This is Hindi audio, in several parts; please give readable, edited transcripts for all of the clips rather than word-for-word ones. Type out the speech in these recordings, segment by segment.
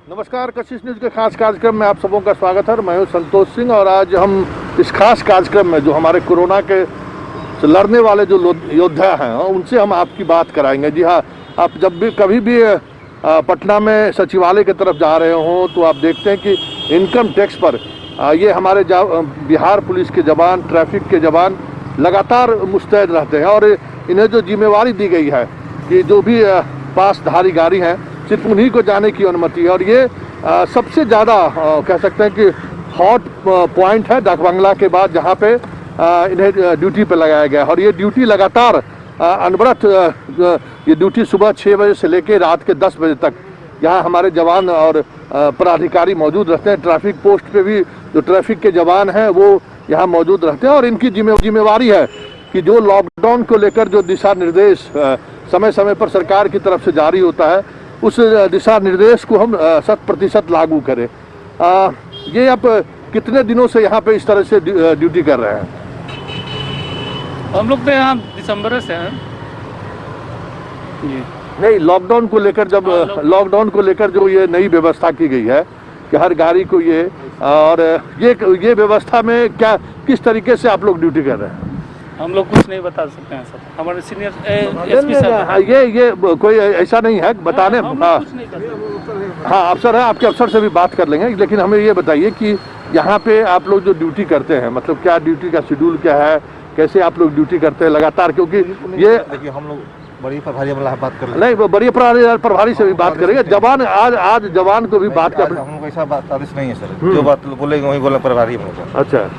नमस्कार, कशिश न्यूज़ के खास कार्यक्रम में आप सबों का स्वागत है। मैं हूं संतोष सिंह और आज हम इस खास कार्यक्रम में जो हमारे कोरोना के से लड़ने वाले जो योद्धा हैं उनसे हम आपकी बात कराएंगे। जी हाँ, आप जब भी कभी भी पटना में सचिवालय की तरफ जा रहे हों तो आप देखते हैं कि इनकम टैक्स पर ये हमारे बिहार पुलिस के जवान, ट्रैफिक के जवान लगातार मुस्तैद रहते हैं और इन्हें जो जिम्मेवारी दी गई है कि जो भी पासधारी गाड़ी हैं सिर्फ उन्हीं को जाने की अनुमति है। और ये सबसे ज़्यादा कह सकते हैं कि हॉट पॉइंट है डाक बंगला के बाद, जहाँ पे इन्हें ड्यूटी पे लगाया गया है। और ये ड्यूटी लगातार अनवरत ये ड्यूटी सुबह 6 बजे से लेकर रात के 10 बजे तक यहाँ हमारे जवान और पदाधिकारी मौजूद रहते हैं। ट्रैफिक पोस्ट पे भी जो ट्रैफिक के जवान हैं वो यहाँ मौजूद रहते हैं और इनकी जिम्मेवारी है कि जो लॉकडाउन को लेकर जो दिशा निर्देश समय समय पर सरकार की तरफ से जारी होता है उस दिशा निर्देश को हम 100% लागू करें। ये आप कितने दिनों से यहाँ पे इस तरह से ड्यूटी कर रहे हैं? हम लोग तो यहाँ दिसंबर से हैं जी। नहीं, लॉकडाउन को लेकर जब लॉकडाउन को लेकर जो ये नई व्यवस्था की गई है कि हर गाड़ी को ये और ये व्यवस्था में क्या किस तरीके से आप लोग ड्यूटी कर रहे हैं? हम लोग कुछ नहीं बता सकते हैं सर, हमारे सीनियर एसपी साहब। ये कोई ऐसा नहीं है बताने। हाँ, अफसर है, आपके अफसर से भी बात कर लेंगे, लेकिन हमें ये बताइए कि यहाँ पे आप लोग जो ड्यूटी करते हैं मतलब क्या ड्यूटी का शेड्यूल क्या है, कैसे आप लोग ड्यूटी करते हैं लगातार? क्योंकि ये देखिए हम लोग बड़ी प्रभारी वाला बात कर नहीं, बड़ी प्रभारी से भी बात करेंगे। जवान आज जवान को भी बात कर। हम लोग ऐसा बात आदेश नहीं है सर, जो बात बोलेंगे वही बोला प्रभारी। अच्छा,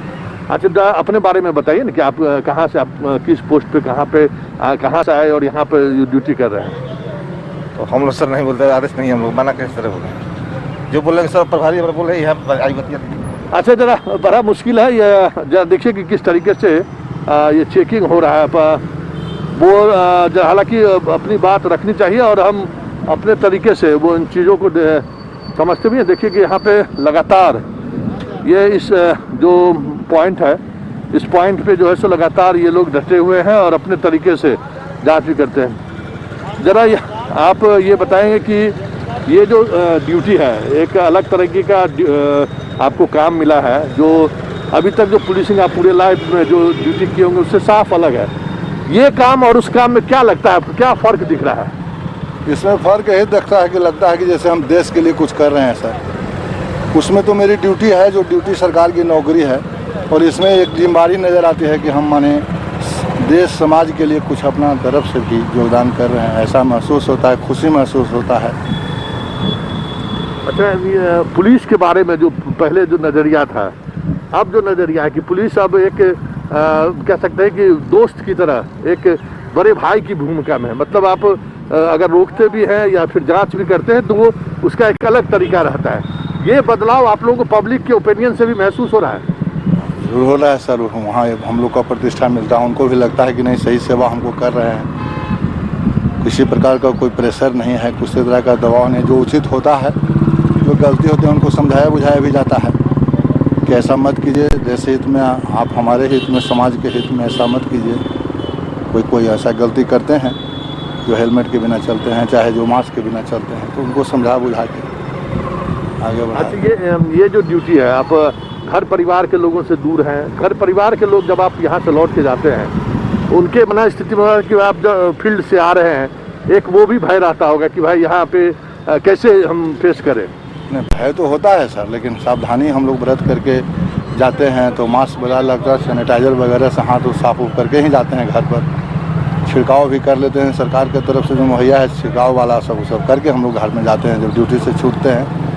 अपने बारे में बताइए ना कि आप कहाँ से, आप किस पोस्ट पे कहाँ से आए और यहाँ पे ड्यूटी कर रहे हैं? तो हम लोग सर नहीं बोलते, आदेश नहीं, हम लोग मना कैसे तरह बोले, जो बोलेंगे सर प्रभारी बोले यहाँ आई बतिया। अच्छा, जरा बड़ा मुश्किल है ये, जरा देखिए कि किस तरीके से ये चेकिंग हो रहा है। वो हालांकि अपनी बात रखनी चाहिए और हम अपने तरीके से वो इन चीज़ों को समझते भी हैं। देखिए कि यहाँ पे लगातार ये इस जो पॉइंट है, इस पॉइंट पे जो है सो लगातार ये लोग डटे हुए हैं और अपने तरीके से जांच भी करते हैं। ज़रा आप ये बताएंगे कि ये जो ड्यूटी है एक अलग तरीके का आपको काम मिला है, जो अभी तक जो पुलिसिंग आप पूरे लाइफ में जो ड्यूटी किए होंगे उससे साफ अलग है। ये काम और उस काम में क्या लगता है आपको, क्या फ़र्क दिख रहा है? इसमें फ़र्क यही दिखता है कि लगता है कि जैसे हम देश के लिए कुछ कर रहे हैं सर। उसमें तो मेरी ड्यूटी है, जो ड्यूटी सरकार की नौकरी है, और इसमें एक जिम्मेदारी नज़र आती है कि हम माने देश समाज के लिए कुछ अपना तरफ से भी योगदान कर रहे हैं, ऐसा महसूस होता है, खुशी महसूस होता है। अच्छा, पुलिस के बारे में जो पहले जो नज़रिया था, अब जो नज़रिया है कि पुलिस अब एक कह सकते हैं कि दोस्त की तरह एक बड़े भाई की भूमिका में है। मतलब आप अगर रोकते भी हैं या फिर जांच भी करते हैं तो वो उसका एक अलग तरीका रहता है। ये बदलाव आप लोगों को पब्लिक के ओपिनियन से भी महसूस हो रहा है? जरूर हो रहा है सर। वहाँ हम लोग का प्रतिष्ठा मिलता है, उनको भी लगता है कि नहीं, सही सेवा हमको कर रहे हैं, किसी प्रकार का कोई प्रेशर नहीं है, किसी तरह का दबाव नहीं। जो उचित होता है, जो गलती होती है उनको समझाया बुझाया भी जाता है कि ऐसा मत कीजिए, देश हित में, आप हमारे हित में, समाज के हित में ऐसा मत कीजिए। कोई ऐसा गलती करते हैं जो हेलमेट के बिना चलते हैं, चाहे जो मास्क के बिना चलते हैं, तो उनको समझा बुझा के आगे बढ़ा। अच्छा, ये जो ड्यूटी है, आप घर परिवार के लोगों से दूर हैं। घर परिवार के लोग जब आप यहाँ से लौट के जाते हैं उनके मन स्थिति में कि आप जब फील्ड से आ रहे हैं, एक वो भी भय रहता होगा कि भाई यहाँ पे कैसे हम फेस करें? नहीं, भय तो होता है सर, लेकिन सावधानी हम लोग व्रत करके जाते हैं। तो मास्क वगैरह लगता है, सैनिटाइज़र वगैरह से हाथ साफ उफ करके ही जाते हैं। घर पर छिड़काव भी कर लेते हैं, सरकार की तरफ से जो मुहैया है छिड़काव वाला सब करके हम लोग घर में जाते हैं जब ड्यूटी से छूटते हैं।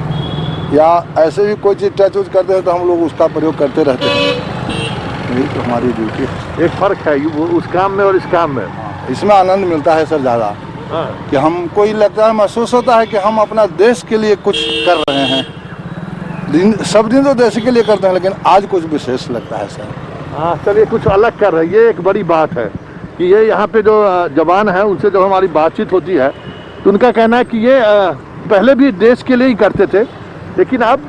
या ऐसे भी कोई चीज़ टच उच करते हैं तो हम लोग उसका प्रयोग करते रहते हैं। यही तो हमारी ड्यूटी है। एक फ़र्क है उस काम में और इस काम में। इसमें आनंद मिलता है सर ज़्यादा, कि हमको ये लगता है, महसूस होता है कि हम अपना देश के लिए कुछ कर रहे हैं। सब दिन तो देश के लिए करते हैं, लेकिन आज कुछ विशेष लगता है सर। हाँ, चलिए, कुछ अलग कर रहे हैं, ये एक बड़ी बात है कि ये यहाँ पे जो जवान हैं उनसे जब हमारी बातचीत होती है तो उनका कहना है कि ये पहले भी देश के लिए ही करते थे, लेकिन अब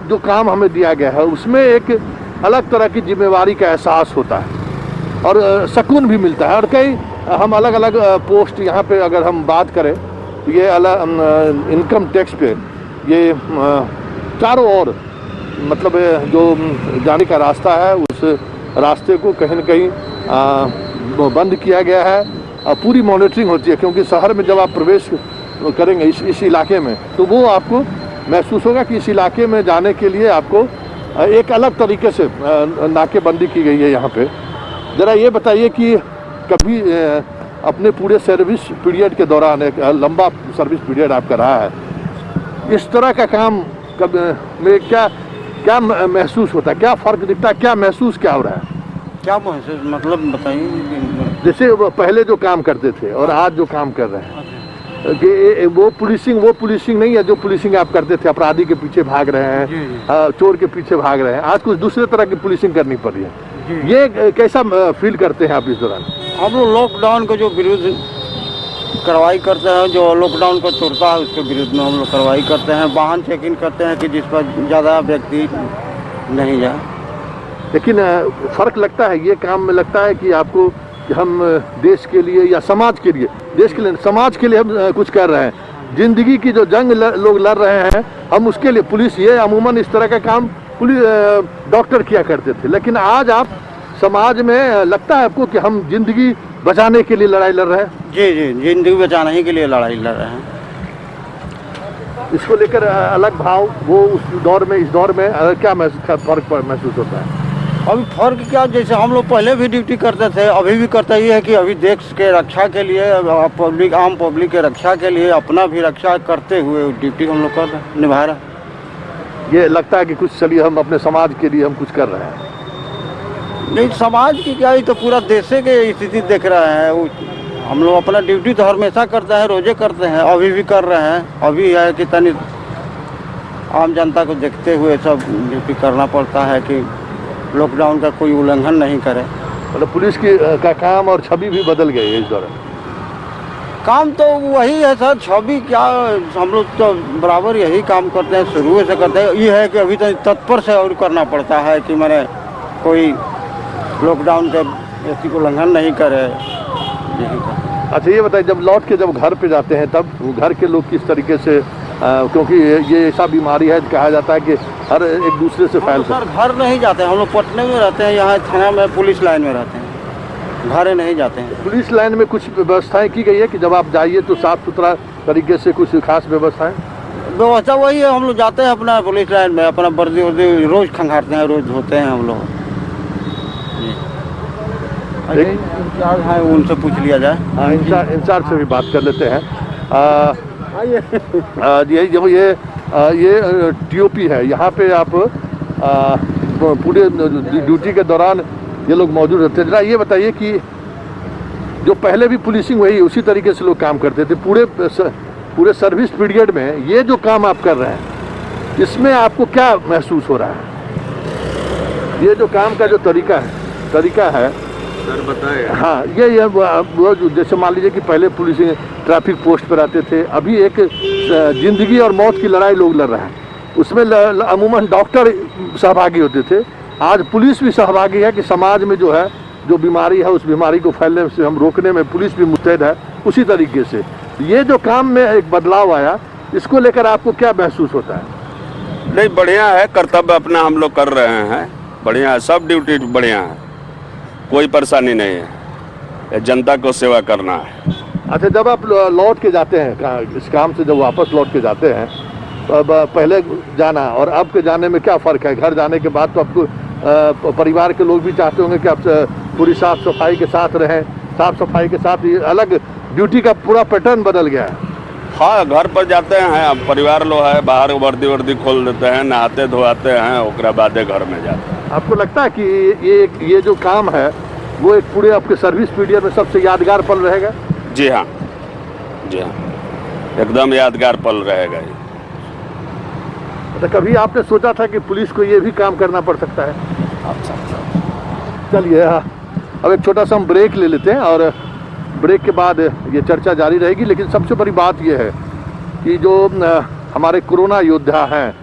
जो काम हमें दिया गया है उसमें एक अलग तरह की जिम्मेवारी का एहसास होता है और सुकून भी मिलता है। और कई हम अलग अलग पोस्ट यहाँ पे अगर हम बात करें तो ये अलग इनकम टैक्स पे ये चारों ओर मतलब जो जाने का रास्ता है उस रास्ते को कहीं न कहीं बंद किया गया है। पूरी मॉनिटरिंग होती है, क्योंकि शहर में जब आप प्रवेश करेंगे इस इलाके में तो वो आपको महसूस होगा कि इस इलाके में जाने के लिए आपको एक अलग तरीके से नाकेबंदी की गई है यहाँ पे। ज़रा ये बताइए कि कभी अपने पूरे सर्विस पीरियड के दौरान, एक लंबा सर्विस पीरियड आपका रहा है, इस तरह का काम कब में क्या महसूस होता है, क्या फ़र्क दिखता है, क्या महसूस क्या हो रहा है? क्या महसूस मतलब बताइए। जैसे वो पहले जो काम करते थे और आज जो काम कर रहे हैं, कि वो पुलिसिंग नहीं है जो पुलिसिंग आप करते थे, अपराधी के पीछे भाग रहे हैं, चोर के पीछे भाग रहे हैं, आज कुछ दूसरे तरह की पुलिसिंग करनी पड़ रही है। ये कैसा फील करते हैं आप इस दौरान? हम लोग लॉकडाउन को जो विरुद्ध कार्रवाई करते हैं, जो लॉकडाउन को तोड़ता है उसके विरुद्ध में हम लोग कार्रवाई करते हैं। वाहन चेक इन करते हैं कि जिस पर ज़्यादा व्यक्ति नहीं जाए। लेकिन फ़र्क लगता है ये काम में, लगता है कि आपको कि हम देश के लिए या समाज के लिए, देश के लिए समाज के लिए हम कुछ कर रहे हैं, ज़िंदगी की जो जंग लोग लड़ रहे हैं हम उसके लिए। पुलिस ये अमूमन इस तरह का काम पुलिस डॉक्टर किया करते थे, लेकिन आज आप समाज में लगता है आपको कि हम जिंदगी बचाने के लिए लड़ाई लड़ रहे हैं? जी, जिंदगी बचाने के लिए लड़ाई लड़ रहे हैं। इसको लेकर अलग भाव वो उस दौर में इस दौर में क्या फ़र्क महसूस होता है? अभी फर्क क्या, जैसे हम लोग पहले भी ड्यूटी करते थे, अभी भी करते ही है कि अभी देश के रक्षा के लिए, आम पब्लिक के रक्षा के लिए, अपना भी रक्षा करते हुए ड्यूटी हम लोग निभा रहे हैं। ये लगता है कि कुछ चलिए हम अपने समाज के लिए हम कुछ कर रहे हैं। नहीं, समाज की क्या, ही तो पूरा देश के स्थिति देख रहे हैं। हम लोग अपना ड्यूटी तो हमेशा करते हैं, रोजे करते हैं, अभी भी कर रहे हैं। अभी है कि तनी आम जनता को देखते हुए सब ड्यूटी करना पड़ता है कि लॉकडाउन का कोई उल्लंघन नहीं करे। मतलब पुलिस की का काम और छवि भी बदल गई है इस दौरान? काम तो वही है सर, छवि क्या, हम लोग तो बराबर यही काम करते हैं, शुरू से करते हैं। ये है कि अभी तो तत्पर से और करना पड़ता है कि मैंने कोई लॉकडाउन के ऐसी उल्लंघन नहीं करे, यही का। अच्छा ये बताइए, जब लौट के जब घर पे जाते हैं तब घर के लोग किस तरीके से, क्योंकि ये ऐसा बीमारी है कहा जाता है कि हर एक दूसरे से फैलता है। सर घर नहीं जाते हैं, हम लोग पटने में रहते हैं, यहाँ थाना में पुलिस लाइन में रहते हैं, घर नहीं जाते हैं। पुलिस लाइन में कुछ व्यवस्थाएं की गई है कि जब आप जाइए तो साफ सुथरा तरीके से, कुछ खास व्यवस्थाएं? व्यवस्था वही है, हम लोग जाते हैं अपना पुलिस लाइन में, अपना वर्दी वर्दी रोज खंगारते हैं, रोज धोते हैं हम लोग। इंचार्ज है, उनसे पूछ लिया जाए। हाँ, इंचार्ज से भी बात कर लेते हैं। ये टीओपी है, यहाँ पे आप पूरे ड्यूटी के दौरान ये लोग मौजूद रहते हैं। जरा ये बताइए कि जो पहले भी पुलिसिंग हुई उसी तरीके से लोग काम करते थे पूरे सर्विस पीरियड में, ये जो काम आप कर रहे हैं इसमें आपको क्या महसूस हो रहा है? ये जो काम का जो तरीका है सर बताए। हाँ, ये वो जैसे मान लीजिए कि पहले पुलिस ट्रैफिक पोस्ट पर आते थे, अभी एक जिंदगी और मौत की लड़ाई लोग लड़ रहे हैं, उसमें अमूमन डॉक्टर सहभागी होते थे, आज पुलिस भी सहभागी है कि समाज में जो है जो बीमारी है उस बीमारी को फैलने से हम रोकने में पुलिस भी मुस्तैद है। उसी तरीके से ये जो काम में एक बदलाव आया, इसको लेकर आपको क्या महसूस होता है? नहीं, बढ़िया है, कर्तव्य अपना हम लोग कर रहे हैं, बढ़िया है, सब ड्यूटी बढ़िया है, कोई परेशानी नहीं है, जनता को सेवा करना है। अच्छा, जब आप लौट के जाते हैं इस काम से, जब वापस लौट के जाते हैं तो अब पहले जाना और अब के जाने में क्या फ़र्क है? घर जाने के बाद तो आपको परिवार के लोग भी चाहते होंगे कि आप पूरी साफ़ सफाई के साथ रहें, साफ़ सफाई के साथ ही अलग ड्यूटी का पूरा पैटर्न बदल गया है। हाँ, घर पर जाते हैं, अब परिवार लोग है, बाहर वर्दी खोल देते हैं, नहाते धोआते हैं, उसके बाद घर में जाते हैं। आपको लगता है कि ये जो काम है वो एक पूरे आपके सर्विस पीरियड में सबसे यादगार पल रहेगा? जी हाँ, एकदम यादगार पल रहेगा ये। तो कभी आपने सोचा था कि पुलिस को ये भी काम करना पड़ सकता है? चलिए, अब एक छोटा सा हम ब्रेक ले लेते हैं और ब्रेक के बाद ये चर्चा जारी रहेगी। लेकिन सबसे बड़ी बात ये है कि जो हमारे कोरोना योद्धा हैं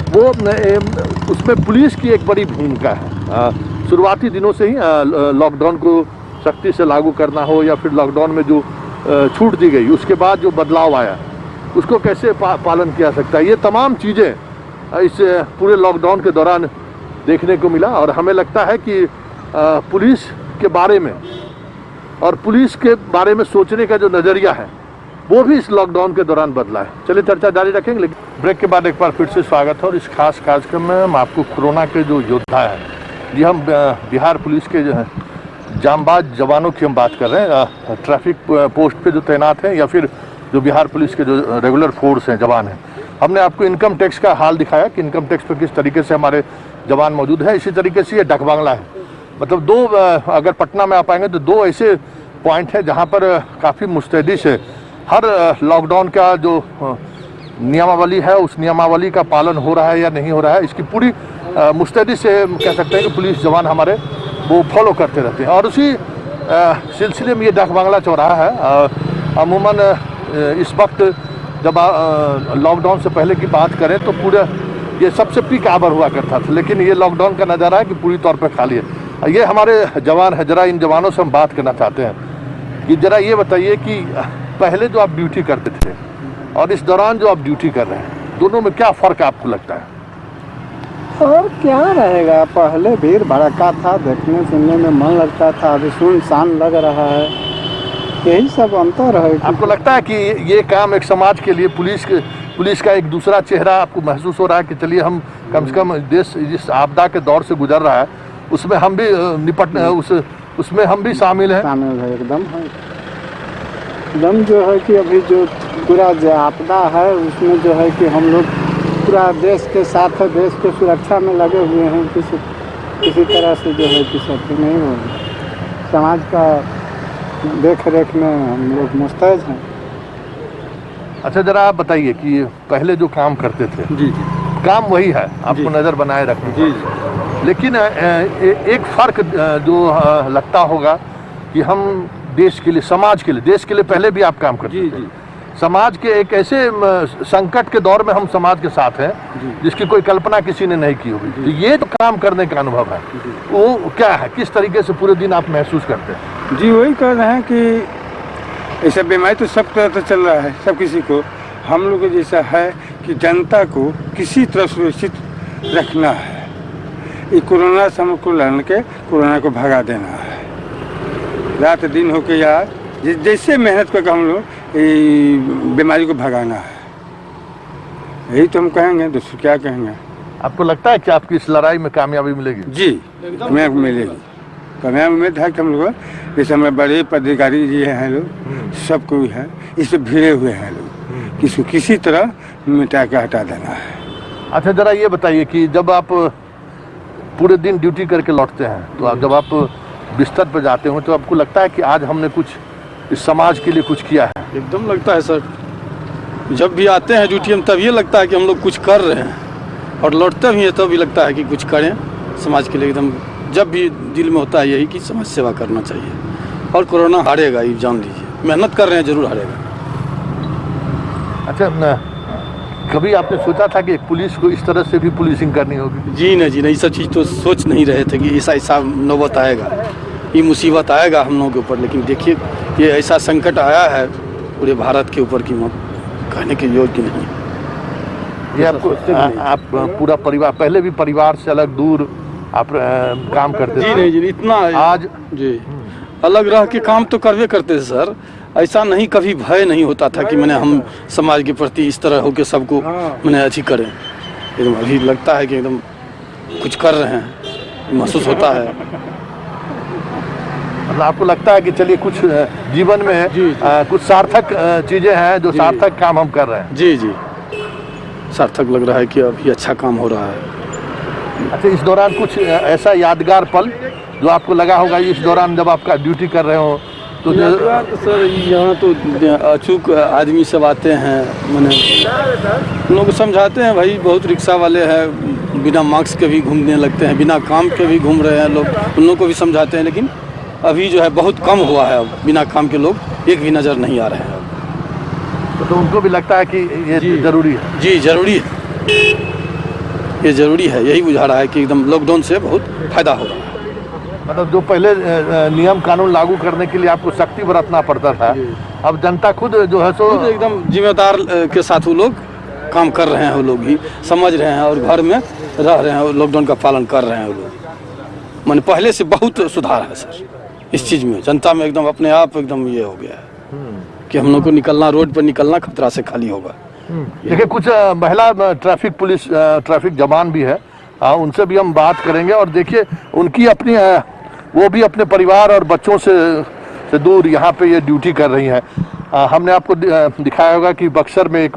वो उसमें पुलिस की एक बड़ी भूमिका है। शुरुआती दिनों से ही लॉकडाउन को सख्ती से लागू करना हो या फिर लॉकडाउन में जो छूट दी गई, उसके बाद जो बदलाव आया, उसको कैसे पालन किया सकता है। ये तमाम चीज़ें इस पूरे लॉकडाउन के दौरान देखने को मिला और हमें लगता है कि पुलिस के बारे में और पुलिस के बारे में सोचने का जो नज़रिया है वो भी इस लॉकडाउन के दौरान बदला है। चलिए चर्चा जारी रखेंगे, लेकिन ब्रेक के बाद एक बार फिर से स्वागत है और इस खास कार्यक्रम में हम आपको कोरोना के जो योद्धा हैं जी, हम बिहार पुलिस के जो है जांबाज जवानों की हम बात कर रहे हैं, ट्रैफिक पोस्ट पे जो तैनात हैं या फिर जो बिहार पुलिस के जो रेगुलर फोर्स हैं, जवान हैं। हमने आपको इनकम टैक्स का हाल दिखाया कि इनकम टैक्स पर किस तरीके से हमारे जवान मौजूद हैं। इसी तरीके से ये डाक बांग्ला है, मतलब दो, अगर पटना में आप आएंगे तो दो ऐसे पॉइंट हैं जहाँ पर काफ़ी मुस्तैदी से हर लॉकडाउन का जो नियमावली है उस नियमावली का पालन हो रहा है या नहीं हो रहा है, इसकी पूरी मुस्तैदी से कह सकते हैं कि पुलिस जवान हमारे वो फॉलो करते रहते हैं। और उसी सिलसिले में ये डाक बांग्ला चौराहा है। अमूमन इस वक्त जब लॉकडाउन से पहले की बात करें तो पूरा ये सबसे पीक आवर हुआ करता था, लेकिन ये लॉकडाउन का नज़ारा है कि पूरी तौर पर खाली है। ये हमारे जवान है, जरा इन जवानों से हम बात करना चाहते हैं कि जरा ये बताइए कि पहले जो आप ड्यूटी करते थे और इस दौरान जो आप ड्यूटी कर रहे हैं, दोनों में क्या फ़र्क आपको लगता है? और क्या रहेगा, पहले भीड़ भड़का था, देखने सुनने में मन लगता था, अभी सुनसान लग रहा है, यही सब अंतर है। आपको लगता है कि ये काम एक समाज के लिए पुलिस का एक दूसरा चेहरा आपको महसूस हो रहा है कि चलिए हम कम से कम देश जिस आपदा के दौर से गुजर रहा है उसमें हम भी उसमें हम भी शामिल हैं? शामिल है, एकदम है। एकदम जो है कि अभी जो पूरा जो आपदा है उसमें जो है कि हम लोग पूरा देश के साथ है, देश के सुरक्षा में लगे हुए हैं। किसी तरह से जो है कि सब नहीं हो, समाज का देख रेख में हम लोग मुस्तैद हैं। अच्छा, जरा आप बताइए कि पहले जो काम करते थे जी काम वही है, आपको नज़र बनाए रखना जी, लेकिन एक फ़र्क जो लगता होगा कि हम देश के लिए, समाज के लिए, देश के लिए पहले भी आप काम करते थे। समाज के एक ऐसे संकट के दौर में हम समाज के साथ हैं जिसकी कोई कल्पना किसी ने नहीं की होगी। तो ये तो काम करने का अनुभव है, वो क्या है, किस तरीके से पूरे दिन आप महसूस करते हैं? जी वही कह रहे हैं कि ऐसा बीमारी तो सब तरह से चल रहा है, सब किसी को। हम लोग जैसा है कि जनता को किसी तरह सुरक्षित रखना है। ये कोरोना से हमको लड़ने के कोरोना को भगा देना है, रात दिन होके यार जैसे मेहनत करके हम लोग बीमारी को भगाना है, यही तो हम कहेंगे, दूसरे क्या कहेंगे। आपको लगता है कि आपकी इस लड़ाई में कामयाबी मिलेगी? जी कामयाब मिलेगी, कामयाब उम्मीद है कि हम लोग जैसे हमारे बड़े पदाधिकारी जी हैं लोग, सब कोई है इस पर भिड़े हुए हैं लोग, किसी किसी तरह मिटा के हटा देना है। अच्छा, जरा ये बताइए कि जब आप पूरे दिन ड्यूटी करके लौटते हैं तो जब आप बिस्तर पर जाते हो तो आपको लगता है कि आज हमने कुछ इस समाज के लिए कुछ किया है? एकदम लगता है सर, जब भी आते हैं ड्यूटी में तब ये लगता है कि हम लोग कुछ कर रहे हैं, और लौटते भी हैं तब भी लगता है कि कुछ करें समाज के लिए। एकदम जब भी दिल में होता है यही कि समाज सेवा करना चाहिए, और कोरोना हारेगा, ये जान लीजिए, मेहनत कर रहे हैं जरूर हारेगा। अच्छा, कभी आपने सोचा था कि पुलिस को इस तरह से भी पुलिसिंग करनी होगी? जी नहीं, ये सब चीज़ तो सोच नहीं रहे थे कि ऐसा नौबत आएगा, ये मुसीबत आएगा हम लोगों के ऊपर। लेकिन देखिए ये ऐसा संकट आया है पूरे भारत के ऊपर कि कहने के योग्य नहीं। ये आपको आप पूरा परिवार, पहले भी परिवार से अलग दूर आप काम करते थे? जी नहीं जी, इतना आज जी अलग रह के काम तो करवे करते थे सर, ऐसा नहीं कभी भय नहीं होता था कि मैंने हम समाज के प्रति इस तरह होकर सबको मैंने अच्छी करें। एकदम अभी लगता है कि एकदम कुछ कर रहे हैं, महसूस होता है। मतलब आपको लगता है कि चलिए कुछ जीवन में कुछ सार्थक चीज़ें हैं जो सार्थक काम हम कर रहे हैं? जी जी, सार्थक लग रहा है कि अभी अच्छा काम हो रहा है। अच्छा, इस दौरान कुछ ऐसा यादगार पल जो आपको लगा होगा इस दौरान जब आपका ड्यूटी कर रहे हो तो सर यहाँ तो अचूक आदमी सब आते हैं, मैंने उन लोग को समझाते हैं, भाई बहुत रिक्शा वाले हैं बिना मास्क के भी घूमने लगते हैं, बिना काम के भी घूम रहे हैं लोग, उन लोगों को भी समझाते हैं। लेकिन अभी जो है बहुत कम हुआ है, अब बिना काम के लोग एक भी नज़र नहीं आ रहे हैं। तो उनको भी लगता है कि ये ज़रूरी है? जी ज़रूरी है, ये ज़रूरी है, यही बुझा रहा है कि एकदम लॉकडाउन से बहुत फ़ायदा हो रहा है। मतलब जो पहले नियम कानून लागू करने के लिए आपको सख्ती बरतना पड़ता था, अब जनता खुद जो है सो खुद एकदम जिम्मेदार के साथ वो लोग काम कर रहे हैं, वो लोग ही समझ रहे हैं और घर में रह रहे हैं, लॉकडाउन का पालन कर रहे हैं वो लोग। मैंने पहले से बहुत सुधार है सर इस चीज़ में, जनता में एकदम अपने आप एकदम ये हो गया है कि हम लोग को निकलना, रोड पर निकलना खतरा से खाली होगा। देखिए कुछ महिला ट्रैफिक पुलिस ट्रैफिक जवान भी है, उनसे भी हम बात करेंगे। और देखिए उनकी अपनी वो भी अपने परिवार और बच्चों से दूर यहाँ पे ये ड्यूटी कर रही हैं। हमने आपको दिखाया होगा कि बक्सर में एक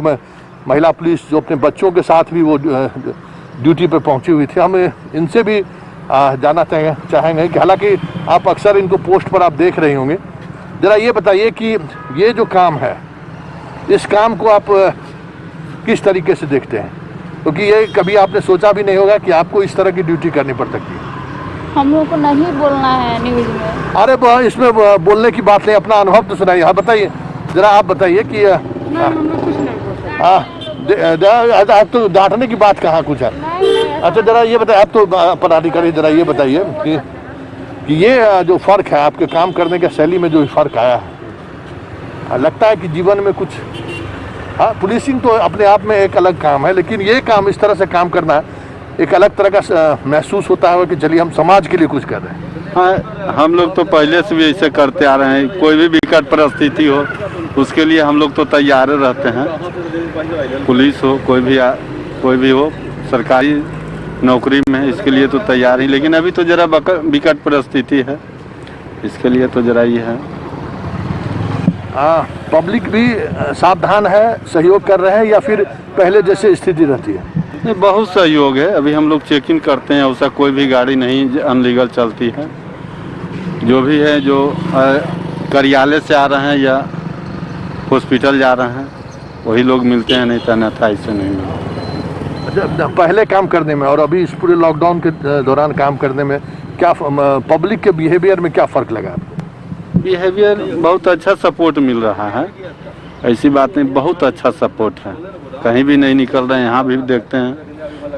महिला पुलिस जो अपने बच्चों के साथ भी वो ड्यूटी पे पहुंची हुई थी। हम इनसे भी जानना चाहेंगे कि हालांकि आप अक्सर इनको पोस्ट पर आप देख रहे होंगे, ज़रा ये बताइए कि ये जो काम है, इस काम को आप किस तरीके से देखते हैं? क्योंकि ये कभी आपने सोचा भी नहीं होगा कि आपको इस तरह की ड्यूटी करनी पड़ सकती है। हम लोग को नहीं बोलना है न्यूज़ में। अरे इसमें बोलने की बात नहीं, अपना अनुभव तो सुनाइए। हाँ बताइए, ज़रा आप बताइए कि आप तो डांटने की बात कहाँ कुछ है। अच्छा ज़रा ये बताइए, आप तो पदाधिकारी, ज़रा ये बताइए कि ये जो फ़र्क है आपके काम करने के शैली में, जो फ़र्क आया है, लगता है कि जीवन में कुछ, हाँ पुलिसिंग तो अपने आप में एक अलग काम है, लेकिन ये काम इस तरह से काम करना एक अलग तरह का महसूस होता है कि चलिए हम समाज के लिए कुछ कर रहे हैं। हाँ, हम लोग तो पहले से भी ऐसे करते आ रहे हैं। कोई भी विकट परिस्थिति हो उसके लिए हम लोग तो तैयार रहते हैं। पुलिस हो, कोई भी हो, सरकारी नौकरी में, इसके लिए तो तैयार ही। लेकिन अभी तो ज़रा विकट परिस्थिति है, इसके लिए तो ज़रा ये है। पब्लिक भी सावधान है, सहयोग कर रहे हैं, या फिर पहले जैसे स्थिति रहती है? नहीं, बहुत सहयोग है। अभी हम लोग चेकिंग करते हैं, ऐसा कोई भी गाड़ी नहीं अनलीगल चलती है। जो भी है, जो कार्यालय से आ रहे हैं या हॉस्पिटल जा रहे हैं, वही लोग मिलते हैं, नहीं तो अन्यथा ऐसे नहीं मिलते। अच्छा, पहले काम करने में और अभी इस पूरे लॉकडाउन के दौरान काम करने में क्या पब्लिक के बिहेवियर में क्या फ़र्क लगा? बिहेवियर बहुत अच्छा सपोर्ट मिल रहा है, ऐसी बात नहीं, बहुत अच्छा सपोर्ट है। कहीं भी नहीं निकल रहे हैं, यहाँ भी देखते हैं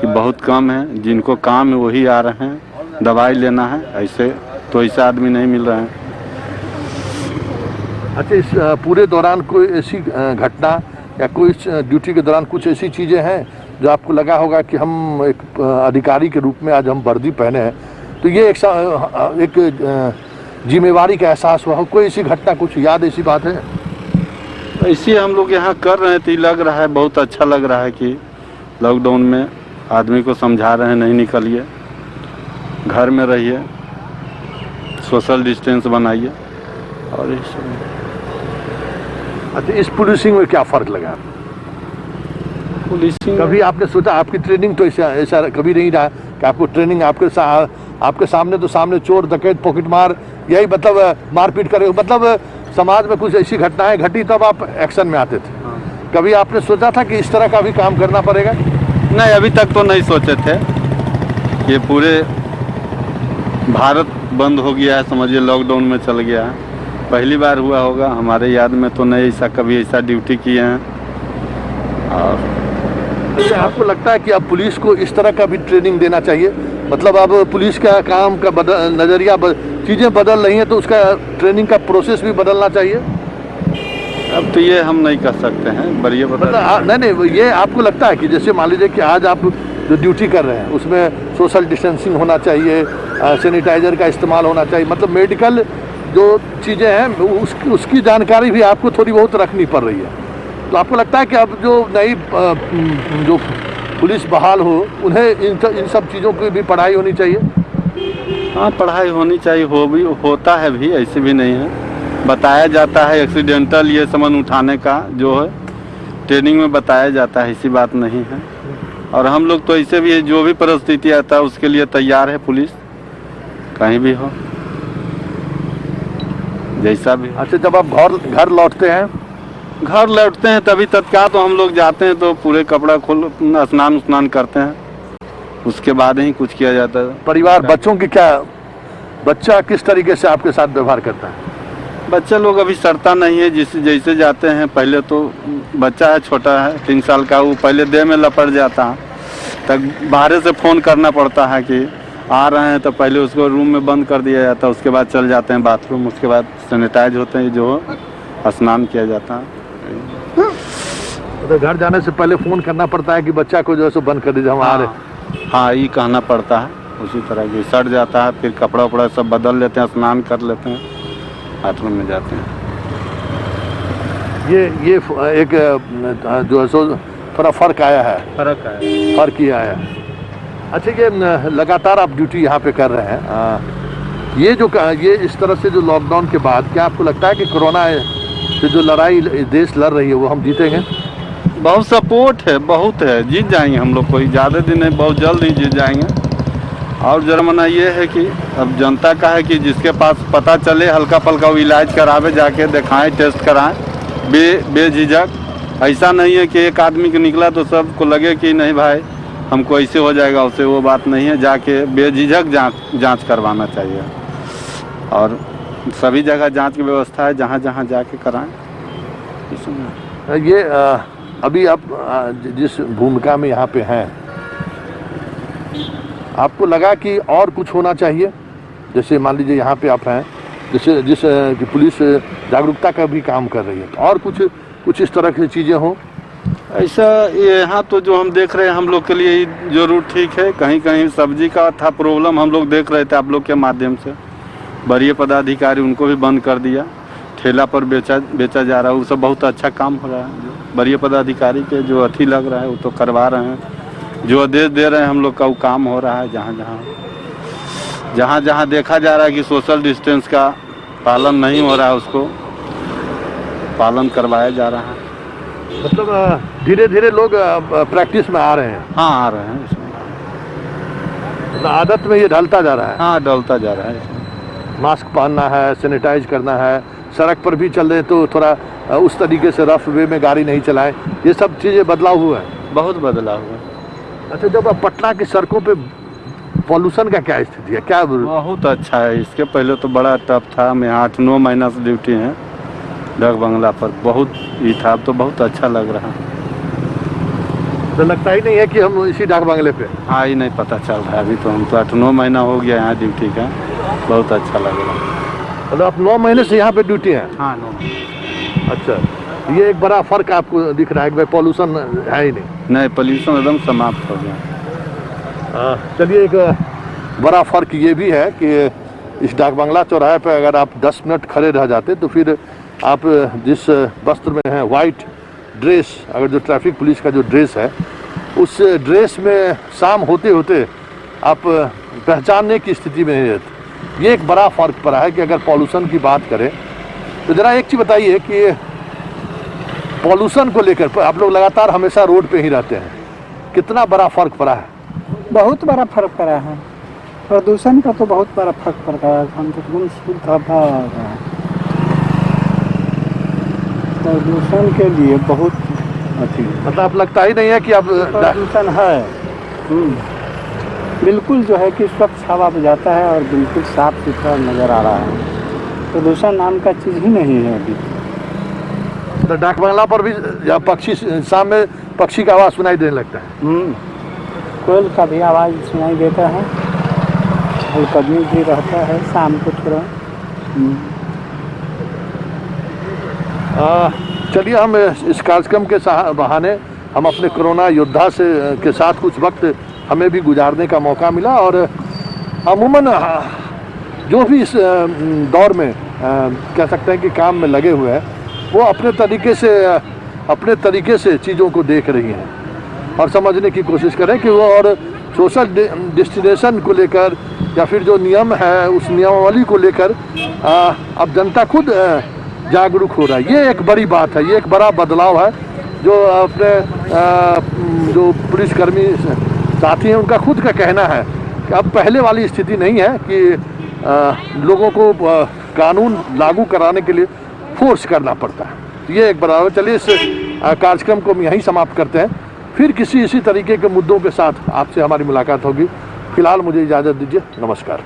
कि बहुत कम है, जिनको काम है वही आ रहे हैं, दवाई लेना है, ऐसे तो ऐसा आदमी नहीं मिल रहे हैं। अच्छा, इस पूरे दौरान कोई ऐसी घटना या कोई ड्यूटी के दौरान कुछ ऐसी चीज़ें हैं जो आपको लगा होगा कि हम एक अधिकारी के रूप में आज हम वर्दी पहने हैं, तो ये एक जिम्मेवारी का एहसास हुआ हो? कोई ऐसी घटना, कुछ याद, ऐसी बात है? ऐसे हम लोग यहाँ कर रहे हैं तो लग रहा है, बहुत अच्छा लग रहा है कि लॉकडाउन में आदमी को समझा रहे हैं, नहीं निकलिए, घर में रहिए, सोशल डिस्टेंस बनाइए और इस। अच्छा, इस पुलिसिंग में क्या फ़र्क लगा? पुलिसिंग कभी आपने सोचा, आपकी ट्रेनिंग तो ऐसा कभी नहीं रहा कि आपको ट्रेनिंग आपके सामने तो सामने चोर, डकैत, पॉकेटमार, यही मतलब मारपीट करे, मतलब समाज में कुछ ऐसी घटनाएं घटी तब आप एक्शन में आते थे। कभी आपने सोचा था कि इस तरह का भी काम करना पड़ेगा? नहीं, अभी तक तो नहीं सोचे थे। ये पूरे भारत बंद हो गया है, समझिए लॉकडाउन में चल गया है, पहली बार हुआ होगा हमारे याद में, तो नहीं ऐसा कभी ऐसा ड्यूटी किए हैं। और अच्छा, आपको लगता है कि अब पुलिस को इस तरह का भी ट्रेनिंग देना चाहिए? मतलब अब पुलिस का काम का नज़रिया चीज़ें बदल रही हैं, तो उसका ट्रेनिंग का प्रोसेस भी बदलना चाहिए? अब तो ये हम नहीं कर सकते हैं, बढ़िया मतलब नहीं, ये आपको लगता है कि जैसे मान लीजिए कि आज आप जो ड्यूटी कर रहे हैं उसमें सोशल डिस्टेंसिंग होना चाहिए, सैनिटाइज़र का इस्तेमाल होना चाहिए, मतलब मेडिकल जो चीज़ें हैं उसकी जानकारी भी आपको थोड़ी बहुत रखनी पड़ रही है, तो आपको लगता है कि अब जो नई जो पुलिस बहाल हो, उन्हें इन सब चीज़ों की भी पढ़ाई होनी चाहिए? हाँ, पढ़ाई होनी चाहिए, होता है भी, ऐसे भी नहीं है, बताया जाता है। एक्सीडेंटल ये सामान उठाने का जो है ट्रेनिंग में बताया जाता है, ऐसी बात नहीं है। और हम लोग तो ऐसे भी है, जो भी परिस्थिति आता है उसके लिए तैयार है पुलिस, कहीं भी हो, जैसा भी। अच्छा, जब आप घर लौटते हैं तभी तत्काल तो हम लोग जाते हैं तो पूरे कपड़ा खोल स्नान करते हैं, उसके बाद ही कुछ किया जाता है। परिवार, बच्चों की क्या, बच्चा किस तरीके से आपके साथ व्यवहार करता है? बच्चे लोग अभी सरता नहीं है, जैसे जाते हैं, पहले तो बच्चा है, छोटा है, 3 साल का, वो पहले देह में लपट जाता है, तब बाहर से फ़ोन करना पड़ता है कि आ रहे हैं तो पहले उसको रूम में बंद कर दिया जाता है, उसके बाद चल जाते हैं बाथरूम, उसके बाद सैनिटाइज होते हैं, जो स्नान किया जाता है। तो घर जाने से पहले फ़ोन करना पड़ता है कि बच्चा को जो है सो बंद कर दीजिए, हम आ रहे। हाँ, ये कहना पड़ता है। उसी तरह की सट जाता है, फिर कपड़ा उपड़ा सब बदल लेते हैं, स्नान कर लेते हैं, बाथरूम में जाते हैं। ये एक जो है सो थोड़ा फ़र्क आया है, फ़र्क ही आया है। अच्छा, ये लगातार आप ड्यूटी यहाँ पे कर रहे हैं, ये इस तरह से जो लॉकडाउन के बाद क्या आपको लगता है कि कोरोना से जो लड़ाई देश लड़ रही है वो हम जीतेंगे? बहुत सपोर्ट है, बहुत है, जीत जाएंगे हम लोग, कोई ज़्यादा दिन नहीं, बहुत जल्द ही जीत जाएंगे। और जुर्माना ये है कि अब जनता का है कि जिसके पास पता चले हल्का फल्का वो इलाज करावे, जाके दिखाएं, टेस्ट कराएं बेझिझक। ऐसा नहीं है कि एक आदमी के निकला तो सबको लगे कि नहीं भाई हमको ऐसे हो जाएगा, उससे वो बात नहीं है, जाके बेझिझक जांच करवाना चाहिए। और सभी जगह जांच की व्यवस्था है, जहाँ जहाँ जाके कराएं। ये अभी आप जिस भूमिका में यहाँ पे हैं, आपको लगा कि और कुछ होना चाहिए? जैसे मान लीजिए यहाँ पे आप हैं, जिस कि पुलिस जागरूकता का भी काम कर रही है, तो और कुछ इस तरह की चीज़ें हों? ऐसा यहाँ तो जो हम देख रहे हैं हम लोग के लिए जरूर ठीक है। कहीं कहीं सब्जी का था प्रॉब्लम, हम लोग देख रहे थे आप लोग के माध्यम से, वरीय पदाधिकारी उनको भी बंद कर दिया, ठेला पर बेचा जा रहा है, वो सब बहुत अच्छा काम हो रहा है। वरीय पदाधिकारी के जो अथी लग रहा है वो तो करवा रहे हैं, जो आदेश दे रहे हैं हम लोग का वो काम हो रहा है। जहाँ जहाँ देखा जा रहा है कि सोशल डिस्टेंस का पालन नहीं हो रहा है, उसको पालन करवाया जा रहा है। मतलब धीरे धीरे लोग प्रैक्टिस में आ रहे हैं। हाँ, आ रहे हैं इसमें, मतलब आदत में ये ढलता जा रहा है। हाँ, ढलता जा रहा है इसमें। मास्क पहनना है, सैनिटाइज करना है, सड़क पर भी चल रहे तो थोड़ा उस तरीके से रफ वे में गाड़ी नहीं चलाएं, ये सब चीज़ें बदलाव हुआ है, बहुत बदलाव हुआ। अच्छा, जब आप पटना की सड़कों पे पॉल्यूशन का क्या स्थिति है? क्या बहुत अच्छा है, इसके पहले तो बड़ा टफ था। मैं 8-9 महीना से ड्यूटी है डाक बंगला पर, बहुत ही था, अब तो बहुत अच्छा लग रहा है। तो लगता ही नहीं है कि हम इसी डाक बंगले पे? हाँ, ही नहीं पता चल रहा है अभी तो, हम तो 8-9 महीना हो गया यहाँ ड्यूटी का, बहुत अच्छा लग रहा है। मतलब आप 9 महीने से यहाँ पे ड्यूटी हैं? हाँ, 9। अच्छा, ये एक बड़ा फर्क आपको दिख रहा है कि भाई पॉल्यूशन है ही नहीं? पॉल्यूशन एकदम समाप्त हो गया। चलिए, एक बड़ा फर्क ये भी है कि इस डाक बंगला चौराहे पे अगर आप 10 मिनट खड़े रह जाते तो फिर आप जिस वस्त्र में हैं, वाइट ड्रेस, अगर जो ट्रैफिक पुलिस का जो ड्रेस है, उस ड्रेस में शाम होते होते आप पहचानने की स्थिति में नहीं रहते। ये एक बड़ा फ़र्क पड़ा है कि अगर पॉल्यूशन की बात करें तो ज़रा एक चीज़ बताइए कि पॉल्यूशन को लेकर आप लोग लगातार हमेशा रोड पे ही रहते हैं, कितना बड़ा फ़र्क पड़ा है? बहुत बड़ा फर्क पड़ा है, प्रदूषण का तो बहुत बड़ा फर्क पड़ता है। हम तो एकदम शुद्ध हवा आ रहा है, प्रदूषण के लिए बहुत अथी, मतलब आप लगता ही नहीं है कि अब प्रदूषण है। बिल्कुल जो है कि स्वच्छ हवा में जाता है और बिल्कुल साफ सुथरा नज़र आ रहा है, प्रदूषण नाम का चीज़ ही नहीं है अभी। तो डाक बंगला पर भी पक्षी, शाम में पक्षी का आवाज़ सुनाई देने लगता है? कोयल का भी आवाज़ सुनाई देता है, हल्कदमी भी रहता है शाम को थोड़ा। चलिए, हम इस कार्यक्रम के बहाने हम अपने कोरोना योद्धा के साथ कुछ वक्त हमें भी गुजारने का मौका मिला, और अमूमन जो भी इस दौर में कह सकते हैं कि काम में लगे हुए हैं, वो अपने तरीके से चीज़ों को देख रही हैं और समझने की कोशिश करें कि वो, और सोशल डिस्टेंसेशन को लेकर या फिर जो नियम है उस नियमावली को लेकर अब जनता खुद जागरूक हो रहा है। ये एक बड़ी बात है, ये एक बड़ा बदलाव है जो अपने जो पुलिसकर्मी साथी हैं उनका खुद का कहना है कि अब पहले वाली स्थिति नहीं है कि लोगों को कानून लागू कराने के लिए फोर्स करना पड़ता है। ये एक बड़ा। चलिए, इस कार्यक्रम को हम यहीं समाप्त करते हैं, फिर किसी इसी तरीके के मुद्दों के साथ आपसे हमारी मुलाकात होगी। फिलहाल मुझे इजाज़त दीजिए, नमस्कार।